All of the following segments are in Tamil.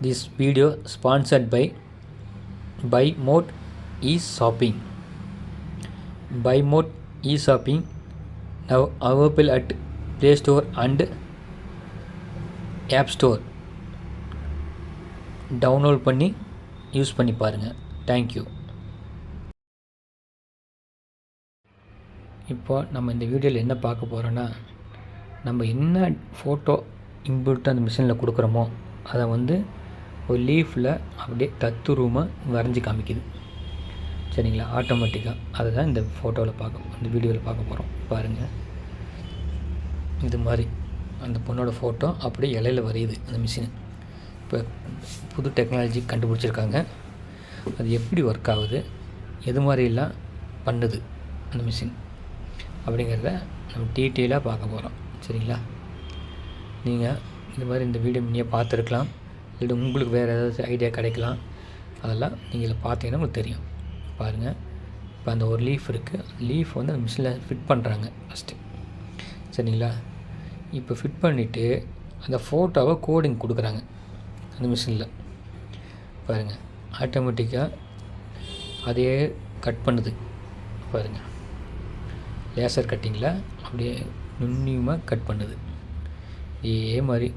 This video sponsored by Buy Mode e-shopping. Buy Mode e-shopping now available at Play Store and App Store. Download பண்ணி யூஸ் பண்ணி பாருங்கள். தேங்க்யூ. இப்போ நம்ம இந்த வீடியோவில் என்ன பார்க்க போகிறோன்னா, நம்ம என்ன ஃபோட்டோ இன்புட் அந்த மிஷினில் கொடுக்குறோமோ அதை வந்து ஒரு லீஃபில் அப்படியே தத்துரூபமாக வரைஞ்சி காமிக்குது. சரிங்களா? ஆட்டோமேட்டிக்காக அதை தான் இந்த இந்த வீடியோவில் பார்க்க போகிறோம். பாருங்கள், இது மாதிரி அந்த பொண்ணோட ஃபோட்டோ அப்படியே இலையில் வரையுது அந்த மிஷின். இப்போ புது டெக்னாலஜி கண்டுபிடிச்சிருக்காங்க. அது எப்படி ஒர்க் ஆகுது, எது மாதிரிலாம் பண்ணுது அந்த மிஷின் அப்படிங்கிறத நம்ம டீட்டெயிலாக பார்க்க போகிறோம். சரிங்களா? நீங்கள் இந்த மாதிரி இந்த வீடியோ முன்னே பார்த்துருக்கலாம், இல்லை உங்களுக்கு வேறு ஏதாவது ஐடியா கிடைக்கலாம். அதெல்லாம் நீங்கள் இதில் பார்த்தீங்கன்னா உங்களுக்கு தெரியும். பாருங்கள், இப்போ அந்த ஒரு லீஃப் இருக்குது. லீஃப் வந்து அந்த மிஷினில் ஃபிட் பண்ணுறாங்க ஃபஸ்ட்டு. சரிங்களா? இப்போ ஃபிட் பண்ணிவிட்டு அந்த ஃபோட்டோவை கோடிங் கொடுக்குறாங்க அந்த மிஷினில். பாருங்கள், ஆட்டோமேட்டிக்காக அதையே கட் பண்ணுது. பாருங்கள், லேசர் கட்டிங்கில் அப்படியே நுண்ணியமாக கட் பண்ணுது. இதே மாதிரி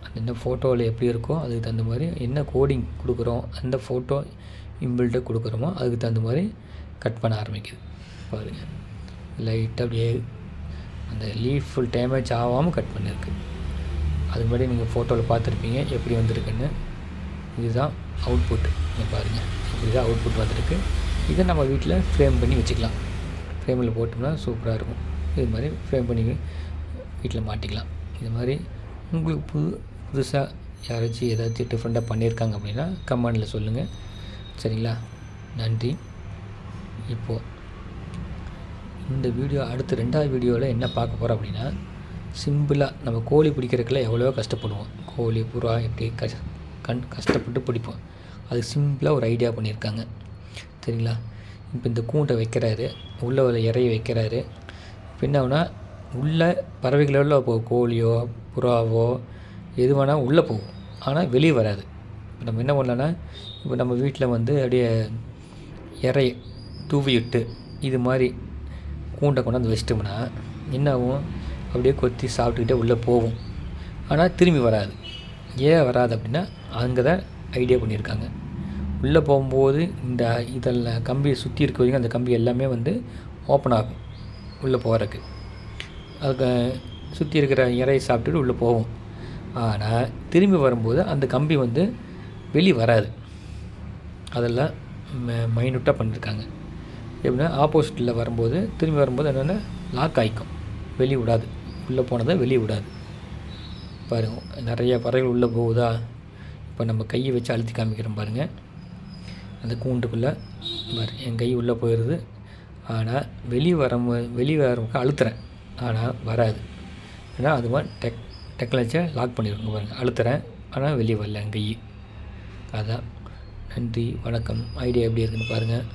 அந்த என்ன ஃபோட்டோவில் எப்படி இருக்கோ அதுக்கு தகுந்த மாதிரி என்ன கோடிங் கொடுக்குறோம், அந்த ஃபோட்டோ இம்பில்ட்டை கொடுக்குறோமோ அதுக்கு தகுந்த மாதிரி கட் பண்ண ஆரம்பிக்குது. பாருங்கள், லைட்டாக அப்படியே அந்த லீஃப் ஃபுல் டேமேஜ் ஆகாமல் கட் பண்ணியிருக்கு. அது மாதிரி நீங்கள் ஃபோட்டோவில் பார்த்துருப்பீங்க எப்படி வந்திருக்குன்னு. இதுதான் அவுட்புட். பாருங்கள், இப்படி தான் அவுட்புட் வந்திருக்கு. இதை நம்ம வீட்டில் ஃப்ரேம் பண்ணி வச்சுக்கலாம். ஃப்ரேமில் போட்டோம்னா சூப்பராக இருக்கும். இது மாதிரி ஃப்ரேம் பண்ணி வீட்டில் மாட்டிக்கலாம். இது மாதிரி உங்களுக்கு புதுசாக யாராச்சும் ஏதாச்சும் டிஃப்ரெண்ட்டாக பண்ணியிருக்காங்க அப்படின்னா கமெண்டில் சொல்லுங்கள். சரிங்களா? நன்றி. இப்போது இந்த வீடியோ அடுத்து 2வது வீடியோவில் என்ன பார்க்க போகிறோம் அப்படின்னா, சிம்பிளாக நம்ம கோழி பிடிக்கிறதுக்குலாம் எவ்வளோ கஷ்டப்படுவோம். கோழி புறா எப்படி கஷ்டப்பட்டு பிடிப்போம். அது சிம்பிளாக ஒரு ஐடியா பண்ணியிருக்காங்க. சரிங்களா? இப்போ இந்த கூண்டை வைக்கிறாரு, உள்ளே ஒரு இறையை வைக்கிறாரு. இப்போ என்ன ஆகுனா, உள்ளே பறவைகளோட போகும். கோழியோ புறாவோ எது வேணால் உள்ளே போகும், ஆனால் வெளியே வராது. இப்போ நம்ம என்ன பண்ணலான்னா, இப்போ நம்ம வீட்டில் வந்து அப்படியே இறையை தூவி விட்டு இது மாதிரி கூண்டை கொண்டாந்து வச்சிட்டோம்னா என்ன ஆகும், அப்படியே கொத்தி சாப்பிட்டுக்கிட்டே உள்ளே போகும், ஆனால் திரும்பி வராது. ஏன் வராது அப்படின்னா, அங்கே தான் ஐடியா பண்ணியிருக்காங்க. உள்ளே போகும்போது இந்த இதெல்லாம் கம்பியை சுற்றி இருக்க வரைக்கும் அந்த கம்பி எல்லாமே வந்து ஓப்பன் ஆகும் உள்ளே போகிறதுக்கு. அதுக்கு சுற்றி இருக்கிற இறையை சாப்பிட்டுட்டு உள்ளே போகும். ஆனால் திரும்பி வரும்போது அந்த கம்பி வந்து வெளியே வராது. அதெல்லாம் மைனூட்டாக பண்ணியிருக்காங்க. எப்படின்னா, ஆப்போசிட்டில் வரும்போது திரும்பி வரும்போது என்னென்னா லாக் ஆகிக்கும், வெளியே விடாது. உள்ளே போனதை வெளியே விடாது. பாருங்கள், நிறைய பறவைகள் உள்ளே போகுதா. இப்போ நம்ம கையை வச்சு அழுத்தி காமிக்கிறோம் பாருங்கள். அந்த கூண்டுக்குள்ளே என் கை உள்ளே போயிடுது. ஆனால் வெளியே வரமுக்கு அழுத்துறேன், ஆனால் வராது. ஏன்னா அது மாதிரி டெக்னாலஜியை லாக் பண்ணியிருக்கோங்க. பாருங்கள், அழுத்துறேன் ஆனால் வெளியே வரல என் கை. அதான். நன்றி, வணக்கம். ஐடியா எப்படி இருக்குன்னு பாருங்கள்.